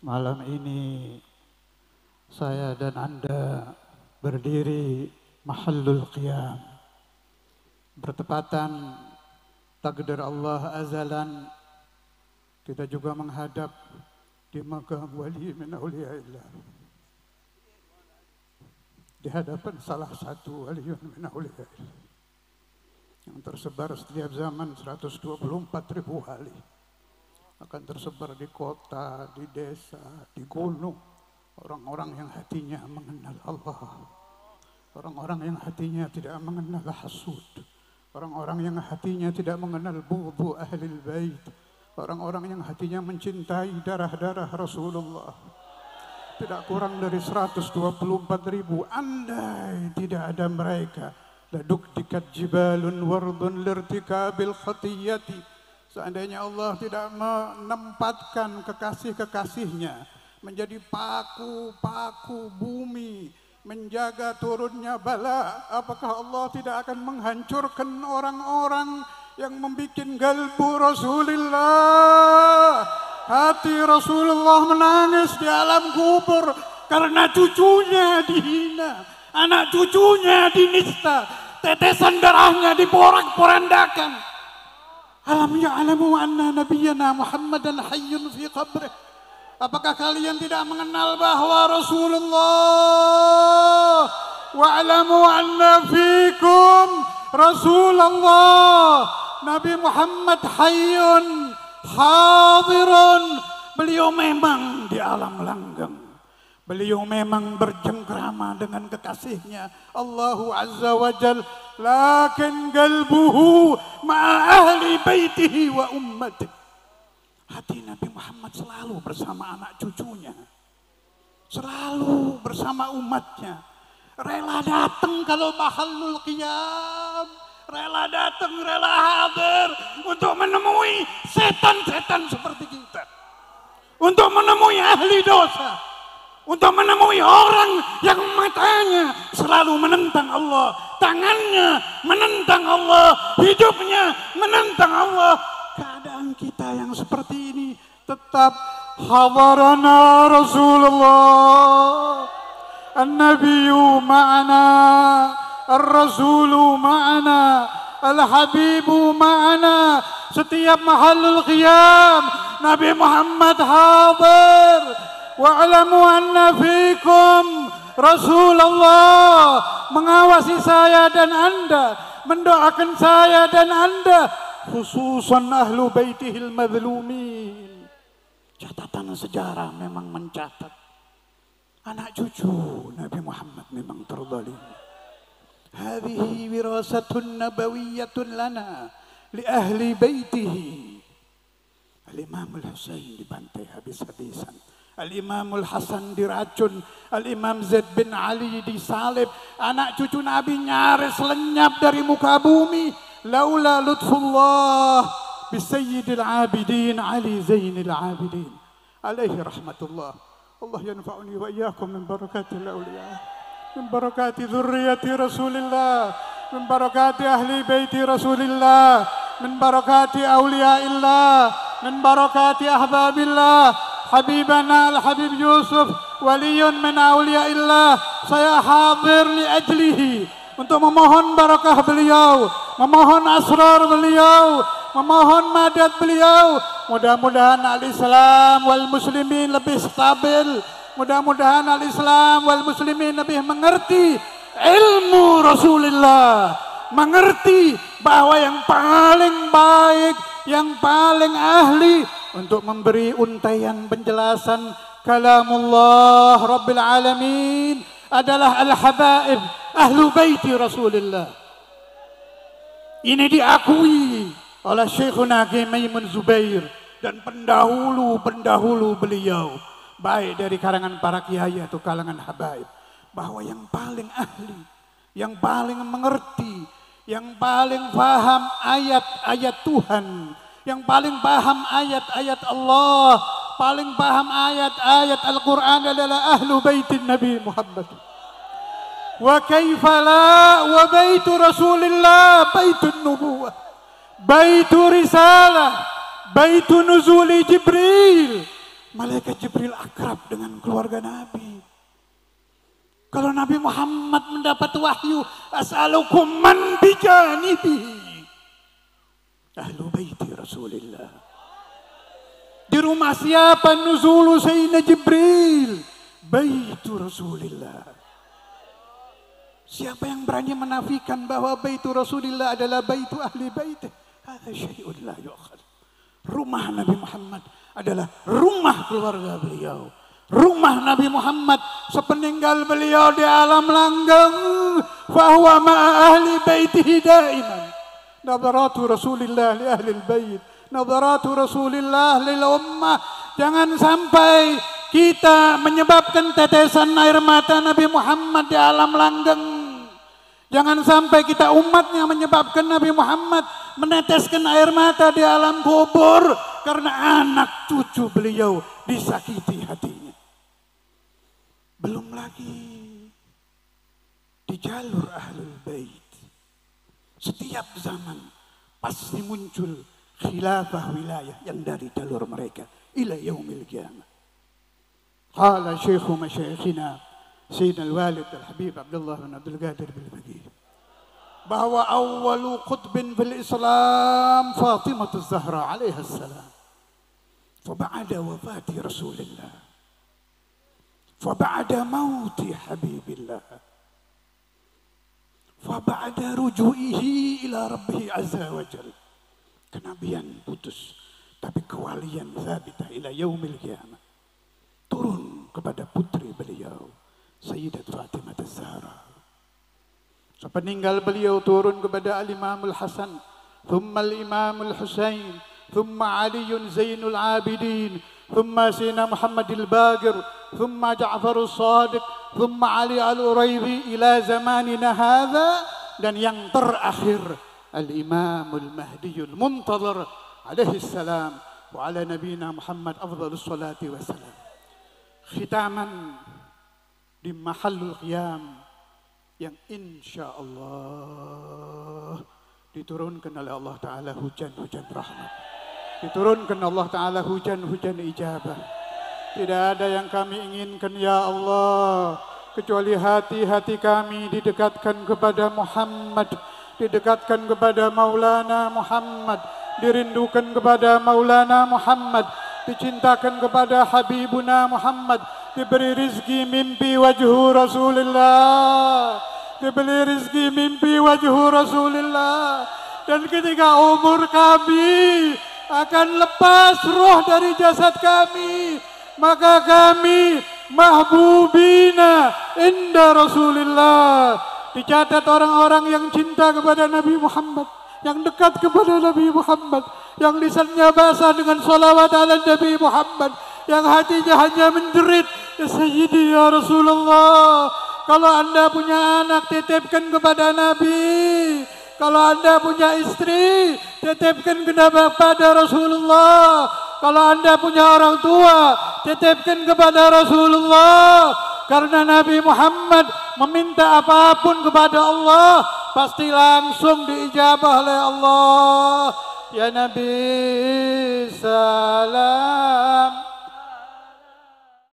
Malam ini saya dan Anda berdiri mahallul qiyam, bertepatan takdir Allah azalan. Kita juga menghadap di makam wali min awliyaillah, di hadapan salah satu waliun min awliyaillah yang tersebar setiap zaman 124.000 wali. Akan tersebar di kota, di desa, di gunung. Orang-orang yang hatinya mengenal Allah. Orang-orang yang hatinya tidak mengenal hasud. Orang-orang yang hatinya tidak mengenal bughdu ahlil bait. Orang-orang yang hatinya mencintai darah-darah Rasulullah. Tidak kurang dari 124.000. Andai tidak ada mereka, laduktikat jibalun wardun lirtikabil khatiyati. Seandainya Allah tidak menempatkan kekasih-kekasihnya menjadi paku-paku bumi, menjaga turunnya bala, apakah Allah tidak akan menghancurkan orang-orang yang membuat galbu Rasulullah? Hati Rasulullah menangis di alam kubur karena cucunya dihina, anak cucunya dinista, tetesan darahnya diporak-porandakan. Alam ya'lamu anna nabiyyana Muhammadan hayyun fi qabrih. Apakah kalian tidak mengenal bahwa Rasulullah wa'lamu anna fikum Rasulullah Nabi Muhammad hayyun hadirun. Beliau memang di alam langgeng. Beliau memang bercengkrama dengan kekasihnya Allahu Azza wa Jal, lakin qalbuhu ma'a ahli baitihi wa ummatihi. Hati Nabi Muhammad selalu bersama anak cucunya, selalu bersama umatnya. Rela datang kalau mahallul qiyam, rela datang, rela hadir untuk menemui setan-setan seperti kita, untuk menemui ahli dosa, untuk menemui orang yang matanya selalu menentang Allah, tangannya menentang Allah, hidupnya menentang Allah. Keadaan kita yang seperti ini tetap hadarana Rasulullah, an-nabiyyu ma'ana, ar-rasulu ma'ana, al-habibu ma'ana. Setiap mahallul qiyam Nabi Muhammad hadir. Wa'lamu anna fikum Rasulullah, mengawasi saya dan Anda, mendoakan saya dan Anda, khususan ahlu baitihil madlumin. Catatan sejarah memang mencatat anak cucu Nabi Muhammad memang terzalim. Hadhihi wirasatun nabawiyyatun lana li ahli baitihi. Al-Imam Al-Husain dibantai habis-habisan, Al-Imamul Hasan diracun, Al-Imam Zaid bin Ali disalib, anak cucu Nabi nyaris lenyap dari muka bumi. Laula lutfullah bisayyidil abidin Ali Zainil Abidin alaihi rahmatullah. Allah yanfa'uni wa iyyakum min barakatil awliya, min barakati dzurriyyati Rasulillah, min barakati ahli baiti Rasulillah, min barakati awliyaillah, min barakati ahbabillah. Habibana al-Habib Yusuf waliyun min awliyaillah. Saya hadir li ajlihi, untuk memohon barakah beliau, memohon asrar beliau, memohon madad beliau. Mudah-mudahan al-Islam wal muslimin lebih stabil, mudah-mudahan al-Islam wal muslimin lebih mengerti ilmu Rasulullah, mengerti bahwa yang paling baik, yang paling ahli untuk memberi untaian penjelasan kalamullah Rabbil Alamin adalah al-habaib ahlu baiti Rasulullah. Ini diakui oleh Syekhuna Maimun Zubair dan pendahulu-pendahulu beliau, baik dari kalangan para kiai atau kalangan habaib, bahwa yang paling ahli, yang paling mengerti, yang paling paham ayat-ayat Tuhan, yang paling paham ayat-ayat Allah, paling paham ayat-ayat Al-Quran adalah ahlu baitin Nabi Muhammad. Wa kaifa la wa baitu Rasulillah baitun nubuwah, baitu risalah, baitu nuzuli Jibril, Malaikat Jibril akrab dengan keluarga Nabi. Kalau Nabi Muhammad mendapat wahyu, as'alukum man bijanibi. Ahlu baiti Rasulillah. Di rumah siapa nuzulu Sayyidina Jibril? Baitu Rasulillah. Siapa yang berani menafikan bahwa baitu Rasulillah adalah baitu ahli baitih? Hadza syai'un la yu'khal. Rumah Nabi Muhammad adalah rumah keluarga beliau. Rumah Nabi Muhammad sepeninggal beliau di alam langgeng. Fahuwa ma'a ahli baitihi daiman. Nadaratu Rasulillah li ahli bait. Nadaratu Rasulillah lil ummah. Jangan sampai kita menyebabkan tetesan air mata Nabi Muhammad di alam langgeng. Jangan sampai kita umatnya menyebabkan Nabi Muhammad meneteskan air mata di alam kubur karena anak cucu beliau disakiti hatinya. Belum lagi di jalur ahlul bait. Setiap zaman pasti muncul khilafah wilayah yang dari jalur mereka ila yaumil qiyamah. Qala syekhu masyayikhina Sayyidina al-Walid al-Habib Abdullah bin Abdul Qadir bil-Faqih bahwa awwalu qutbin fil Islam Fatimah az-Zahra alaiha assalam. Faba'da wafati Rasulillah, faba'da mauti Habibillah, faba'da ruju'ihi ila Rabbih azza wa jalla. Kenabian putus, tapi kewalian thabitah ila yaumil qiyamah turun kepada putri beliau Sayyidat Fatimah az-Zahra. Sepeninggal beliau turun kepada al-Imam al-Hasan, thumma al-Imam al-Husain, thumma Ali Zainul Abidin, thumma Sayyidina Muhammad al-Baqir, thumma Ja'far al-Sadiq, thumma Ali al-Uraibi ila zamanina hadha, dan yang terakhir al-Imam al-Mahdi al-Muntazir alaihi salam wa ala nabiyina Muhammad afdhalus salati wassalam. Khitaman di mahallul qiyam yang insya Allah diturunkan oleh Allah Ta'ala hujan-hujan rahmat, diturunkan Allah Ta'ala hujan-hujan ijabah. Tidak ada yang kami inginkan ya Allah kecuali hati-hati kami didekatkan kepada Muhammad, didekatkan kepada Maulana Muhammad, dirindukan kepada Maulana Muhammad, dicintakan kepada Habibuna Muhammad, diberi rizki mimpi wajhu Rasulullah, diberi rizki mimpi wajhu Rasulullah. Dan ketika umur kami akan lepas roh dari jasad kami, maka kami mahbubina inda Rasulullah. Dicatat orang-orang yang cinta kepada Nabi Muhammad, yang dekat kepada Nabi Muhammad, yang lisannya basah dengan salawat ala Nabi Muhammad, yang hatinya hanya menjerit, ya Sayyidi ya Rasulullah. Kalau anda punya anak, titipkan kepada Nabi. Kalau anda punya istri, titipkan kepada Rasulullah. Kalau anda punya orang tua, titipkan kepada Rasulullah. Karena Nabi Muhammad meminta apapun kepada Allah, pasti langsung diijabah oleh Allah. Ya Nabi salam